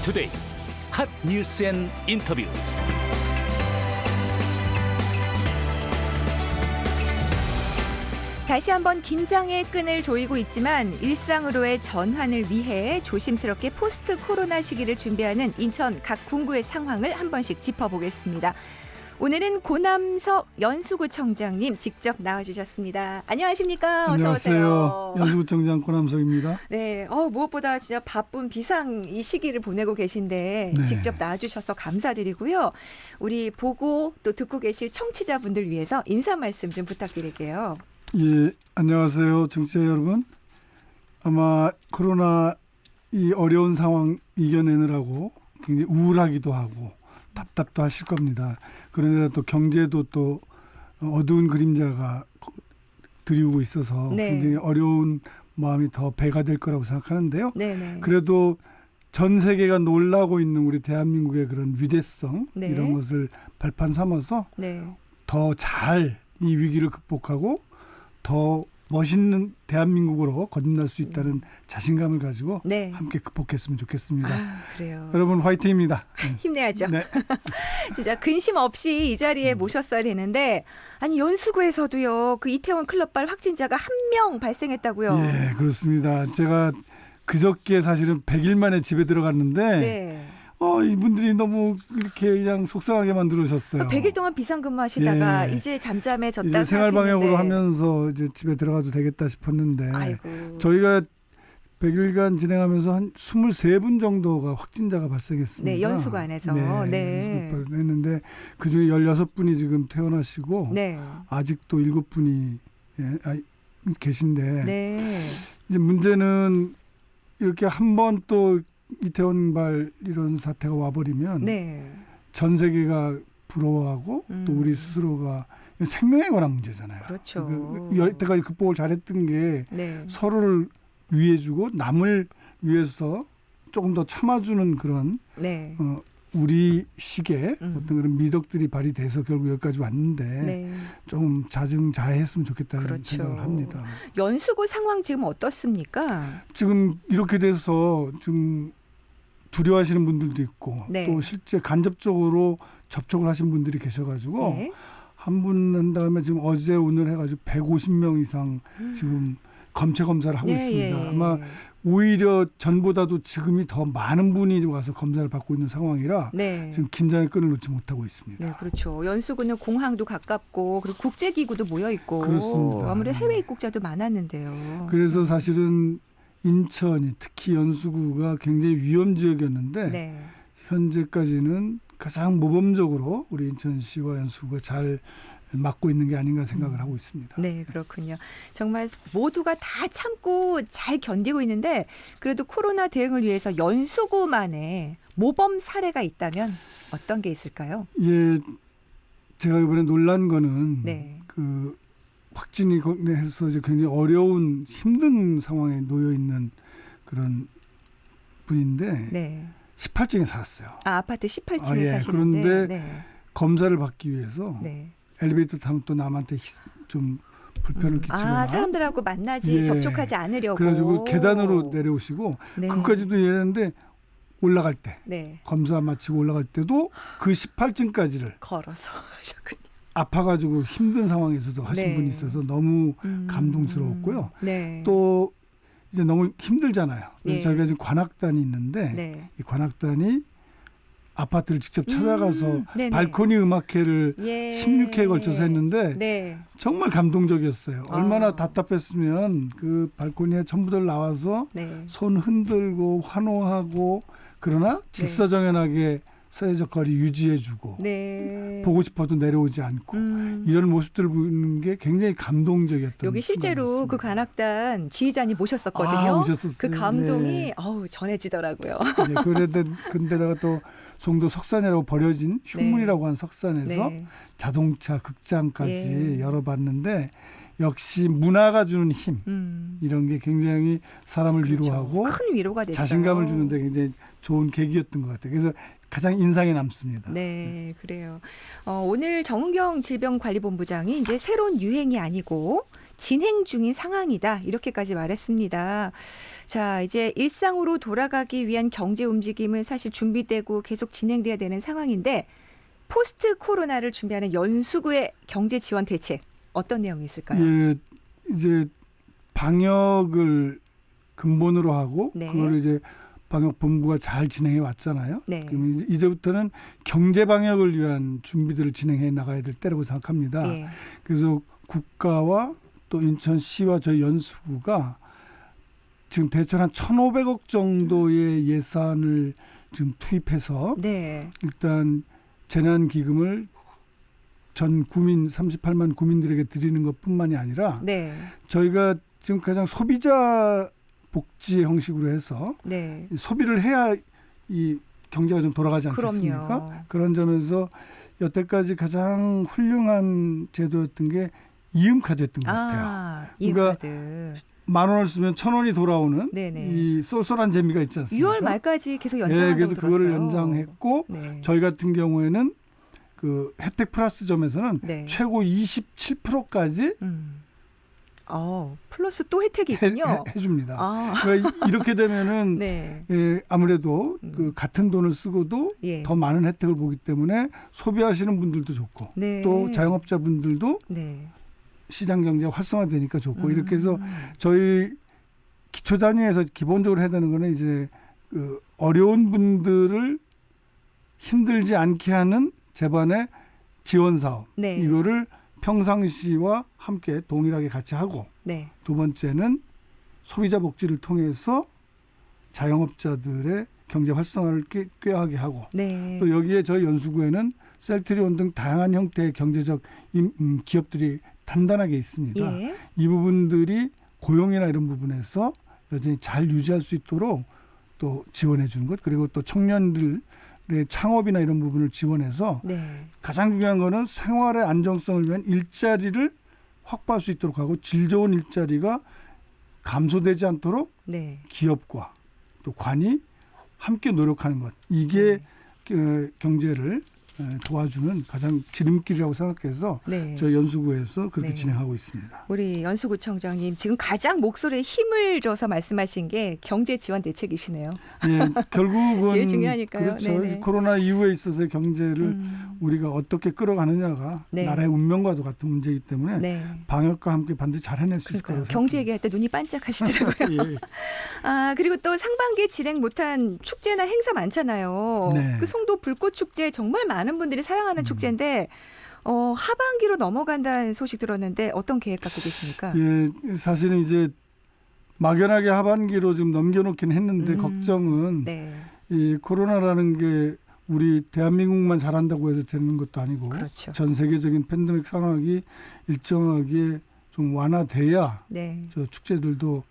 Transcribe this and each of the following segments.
투데이 핫 뉴스 앤 인터뷰. 다시 한번 긴장의 끈을 조이고 있지만 일상으로의 전환을 위해 조심스럽게 포스트 코로나 시기를 준비하는 인천 각 군구의 상황을 한 번씩 짚어보겠습니다. 오늘은 고남석 연수구청장님 직접 나와주셨습니다. 안녕하십니까? 어서 안녕하세요. 오세요. 연수구청장 고남석입니다. 네, 무엇보다 진짜 바쁜 비상 이 시기를 보내고 계신데 네. 직접 나와주셔서 감사드리고요. 우리 보고 또 듣고 계실 청취자분들 위해서 인사 말씀 좀 부탁드릴게요. 예, 안녕하세요. 청취자 여러분. 아마 코로나 이 어려운 상황 이겨내느라고 굉장히 우울하기도 하고 답답도 하실 겁니다. 그런데 또 경제도 또 어두운 그림자가 드리우고 있어서 네. 굉장히 어려운 마음이 더 배가 될 거라고 생각하는데요. 네네. 그래도 전 세계가 놀라고 있는 우리 대한민국의 그런 위대성 네. 이런 것을 발판 삼아서 네. 더 잘 이 위기를 극복하고 더 멋있는 대한민국으로 거듭날 수 있다는 자신감을 가지고 네. 함께 극복했으면 좋겠습니다. 그래요. 여러분 화이팅입니다. 힘내야죠. 네. 진짜 근심 없이 이 자리에 모셨어야 되는데 아니 연수구에서도요. 그 이태원 클럽발 확진자가 한 명 발생했다고요. 예, 그렇습니다. 제가 그저께 사실은 100일 만에 집에 들어갔는데 네. 이분들이 너무 이렇게 그냥 속상하게 만들어주셨어요. 100일 동안 비상근무하시다가 예. 이제 잠잠해졌다. 이제 생활방역으로 생각했는데. 하면서 이제 집에 들어가도 되겠다 싶었는데 아이고. 저희가 100일간 진행하면서 한 23분 정도가 확진자가 발생했습니다. 네, 연수구 안에서. 네. 했는데 그중에 16분이 지금 퇴원하시고 네. 아직도 7분이 계신데 네. 이제 문제는 이렇게 한 번 또 이태원발 이런 사태가 와버리면 네. 전 세계가 부러워하고 또 우리 스스로가 생명에 관한 문제잖아요. 그렇죠. 여태까지 극복을 잘했던 게 네. 서로를 위해주고 남을 위해서 조금 더 참아주는 그런 네. 우리 식의 어떤 그런 미덕들이 발휘돼서 결국 여기까지 왔는데 네. 좀 자중자애했으면 좋겠다는 그렇죠. 생각을 합니다. 연수구 상황 지금 어떻습니까? 지금 이렇게 돼서 좀 두려워하시는 분들도 있고 네. 또 실제 간접적으로 접촉을 하신 분들이 계셔가지고 네. 한 분 한 다음에 지금 어제 오늘 해가지고 150명 이상 지금 검체 검사를 하고 있습니다. 아마 오히려 전보다도 지금이 더 많은 분이 와서 검사를 받고 있는 상황이라 네. 지금 긴장의 끈을 놓지 못하고 있습니다. 네, 그렇죠. 연수구는 공항도 가깝고 그리고 국제기구도 모여 있고 그렇습니다. 아무래도 해외 입국자도 많았는데요. 그래서 사실은 인천이 특히 연수구가 굉장히 위험 지역이었는데 네. 현재까지는 가장 모범적으로 우리 인천시와 연수구가 잘 맡고 있는 게 아닌가 생각을 하고 있습니다. 네, 그렇군요. 정말 모두가 다 참고 잘 견디고 있는데 그래도 코로나 대응을 위해서 연수구만의 모범 사례가 있다면 어떤 게 있을까요? 예, 제가 이번에 놀란 거는 네. 그 확진이 해서 이제 굉장히 어려운 힘든 상황에 놓여 있는 그런 분인데 네. 18층에 살았어요. 아파트 18층에 예, 사시는데 그런데 네. 검사를 받기 위해서 네. 엘리베이터 타면 또 남한테 좀 불편을 끼치거나 사람들하고 만나지 예. 접촉하지 않으려고. 그래가지고 계단으로 내려오시고 네. 그까지도 이랬는데 올라갈 때 네. 검사 마치고 올라갈 때도 그 18층까지를 걸어서 하셨군요. 아파가지고 힘든 상황에서도 하신 네. 분이 있어서 너무 감동스러웠고요. 네. 또 이제 너무 힘들잖아요. 그래서 예. 저희가 지금 관악단이 있는데 네. 이 관악단이 아파트를 직접 찾아가서 네네. 발코니 음악회를 예. 16회에 걸쳐서 했는데 네. 정말 감동적이었어요. 얼마나 답답했으면 그 발코니에 전부들 나와서 네. 손 흔들고 환호하고 그러나 질서정연하게 사회적 거리 유지해주고 네. 보고 싶어도 내려오지 않고 이런 모습들을 보는 게 굉장히 감동적이었던 여기 실제로 순간이었습니다. 그 관악단 지휘자님 모셨었거든요. 오셨었어요. 그 감동이 네. 전해지더라고요. 네, 근데다가 또 송도 석산이라고 버려진 휴문이라고 한 석산에서 네. 자동차 극장까지 예. 열어봤는데 역시 문화가 주는 힘 이런 게 굉장히 사람을 그렇죠. 위로하고 큰 위로가 됐어요. 자신감을 주는데 굉장히 좋은 계기였던 것 같아요. 그래서 가장 인상에 남습니다. 네, 그래요. 오늘 정은경 질병관리본부장이 이제 새로운 유행이 아니고 진행 중인 상황이다. 이렇게까지 말했습니다. 자, 이제 일상으로 돌아가기 위한 경제 움직임은 사실 준비되고 계속 진행돼야 되는 상황인데 포스트 코로나를 준비하는 연수구의 경제 지원 대책 어떤 내용이 있을까요? 예, 이제 방역을 근본으로 하고 네. 그걸 이제 방역본부가 잘 진행해 왔잖아요. 네. 그럼 이제부터는 경제 방역을 위한 준비들을 진행해 나가야 될 때라고 생각합니다. 예. 그래서 국가와 또 인천시와 저희 연수구가 지금 대략 한 1,500억 정도의 예산을 지금 투입해서 네. 일단 재난기금을 전 구민 38만 구민들에게 드리는 것뿐만이 아니라 네. 저희가 지금 가장 소비자 복지 형식으로 해서 네. 소비를 해야 이 경제가 좀 돌아가지 않겠습니까? 그럼요. 그런 점에서 여태까지 가장 훌륭한 제도였던 게 이음카드였던 것 같아요. 이음카드. 10,000원을 쓰면 1,000원이 돌아오는 네네. 이 쏠쏠한 재미가 있지 않습니까? 6월 말까지 계속 연장한다고 네, 그래서 그거를 들었어요. 연장했고 네. 저희 같은 경우에는 그 혜택 플러스점에서는 네. 최고 27%까지 플러스 또 혜택이 있군요. 해줍니다. 아. 그러니까 이렇게 되면은 네. 예, 아무래도 그 같은 돈을 쓰고도 예. 더 많은 혜택을 보기 때문에 소비하시는 분들도 좋고 네. 또 자영업자분들도 네. 시장 경제가 활성화되니까 좋고 이렇게 해서 저희 기초 단위에서 기본적으로 해야 되는 거는 이제 그 어려운 분들을 힘들지 않게 하는 재반의 지원 사업 네. 이거를 평상시와 함께 동일하게 같이 하고 네. 두 번째는 소비자 복지를 통해서 자영업자들의 경제 활성화를 꾀하게 하고 네. 또 여기에 저희 연수구에는 셀트리온 등 다양한 형태의 경제적 기업들이 단단하게 있습니다. 예. 이 부분들이 고용이나 이런 부분에서 여전히 잘 유지할 수 있도록 또 지원해 주는 것 그리고 또 청년들의 창업이나 이런 부분을 지원해서 네. 가장 중요한 거는 생활의 안정성을 위한 일자리를 확보할 수 있도록 하고 질 좋은 일자리가 감소되지 않도록 네. 기업과 또 관이 함께 노력하는 것 이게 그 경제를 도와주는 가장 지름길이라고 생각해서 네. 저희 연수구에서 그렇게 네. 진행하고 있습니다. 우리 연수구청장님 지금 가장 목소리에 힘을 줘서 말씀하신 게 경제 지원 대책이시네요. 예, 결국은 제일 중요하니까요. 그렇죠. 네네. 코로나 이후에 있어서 경제를 우리가 어떻게 끌어가느냐가 네. 나라의 운명과도 같은 문제이기 때문에 네. 방역과 함께 반드시 잘 해낼 수 있을 그러니까요. 거라고 경제 얘기할 때 눈이 반짝하시더라고요. 예. 그리고 또 상반기에 진행 못한 축제나 행사 많잖아요. 네. 그 송도 불꽃축제 정말 많은 분들이 사랑하는 축제인데 하반기로 넘어간다는 소식 들었는데 어떤 계획 갖고 계십니까? 예, 사실은 이제 막연하게 하반기로 좀 넘겨놓긴 했는데 걱정은 네. 이 코로나라는 게 우리 대한민국만 잘한다고 해서 되는 것도 아니고 그렇죠. 전 세계적인 팬데믹 상황이 일정하게 좀 완화돼야 네. 저 축제들도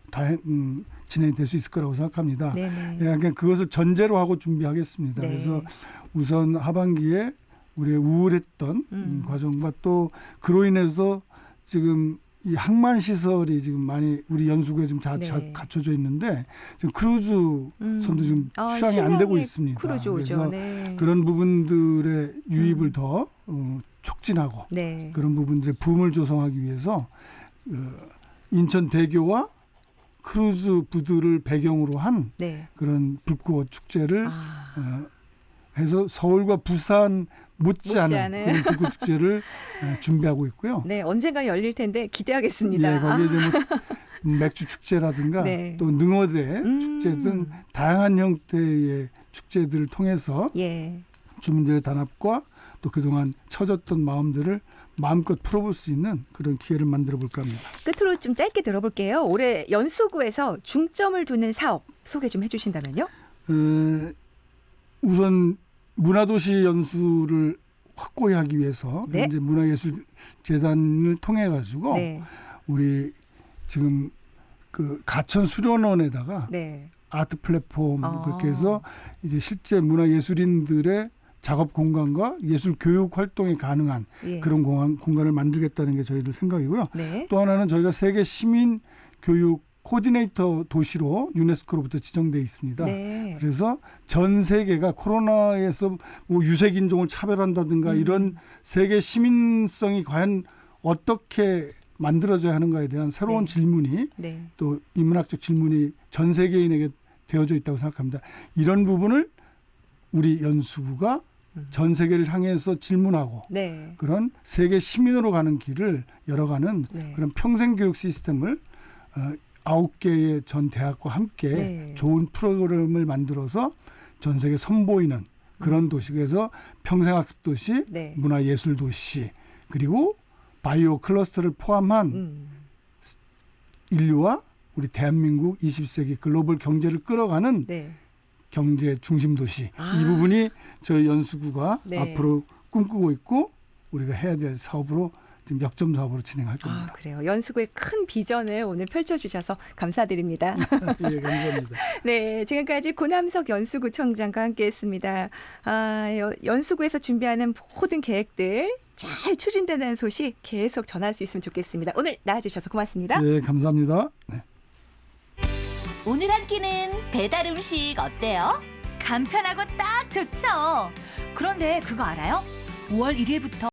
진행될 수 있을 거라고 생각합니다. 네네. 예, 그냥 그것을 전제로 하고 준비하겠습니다. 네. 그래서 우선 하반기에 우리의 우울했던 과정과 또 그로 인해서 지금 이 항만 시설이 지금 많이 우리 연수구에 지금 다 네. 갖춰져 있는데 지금 크루즈 선도 지금 출항이 안 되고 있습니다. 크루즈 오죠. 그래서 네. 그런 부분들의 유입을 더 촉진하고 네. 그런 부분들의 붐을 조성하기 위해서 인천 대교와 크루즈 부두를 배경으로 한 네. 그런 불꽃 축제를 해서 서울과 부산 못지않은 그런 불꽃 축제를 준비하고 있고요. 네, 언젠가 열릴 텐데 기대하겠습니다. 예, 거기에 이제 뭐 맥주 축제라든가 네. 또 능어대 축제 등 다양한 형태의 축제들을 통해서 예. 주민들의 단합과 또 그동안 처졌던 마음들을 마음껏 풀어볼 수 있는 그런 기회를 만들어 볼까 합니다. 끝으로 좀 짧게 들어볼게요. 올해 연수구에서 중점을 두는 사업 소개 좀 해주신다면요. 우선 문화도시 연수를 확고히 하기 위해서 네. 이제 문화예술재단을 통해 가지고 네. 우리 지금 그 가천 수련원에다가 네. 아트 플랫폼 그렇게 해서 이제 실제 문화예술인들의 작업 공간과 예술 교육 활동이 가능한 예. 그런 공간을 만들겠다는 게 저희들 생각이고요. 네. 또 하나는 저희가 세계 시민 교육 코디네이터 도시로 유네스코로부터 지정돼 있습니다. 네. 그래서 전 세계가 코로나에서 뭐 유색 인종을 차별한다든가 이런 세계 시민성이 과연 어떻게 만들어져야 하는가에 대한 새로운 네. 질문이 네. 또 인문학적 질문이 전 세계인에게 되어져 있다고 생각합니다. 이런 부분을 우리 연수구가 전 세계를 향해서 질문하고 네. 그런 세계 시민으로 가는 길을 열어가는 네. 그런 평생교육 시스템을 9개의 전 대학과 함께 네. 좋은 프로그램을 만들어서 전 세계 선보이는 그런 도시에서 평생학습 도시, 네. 문화예술 도시 그리고 바이오 클러스터를 포함한 인류와 우리 대한민국 20세기 글로벌 경제를 끌어가는 네. 경제 중심 도시 아. 이 부분이 저희 연수구가 네. 앞으로 꿈꾸고 있고 우리가 해야 될 사업으로 지금 역점 사업으로 진행할 아, 겁니다. 그래요. 연수구의 큰 비전을 오늘 펼쳐주셔서 감사드립니다. 예, 감사합니다. 네, 지금까지 고남석 연수구청장과 함께했습니다. 연수구에서 준비하는 모든 계획들 잘 추진되는 소식 계속 전할 수 있으면 좋겠습니다. 오늘 나와주셔서 고맙습니다. 네, 감사합니다. 네. 오늘 한 끼는 배달 음식 어때요? 간편하고 딱 좋죠. 그런데 그거 알아요? 5월 1일부터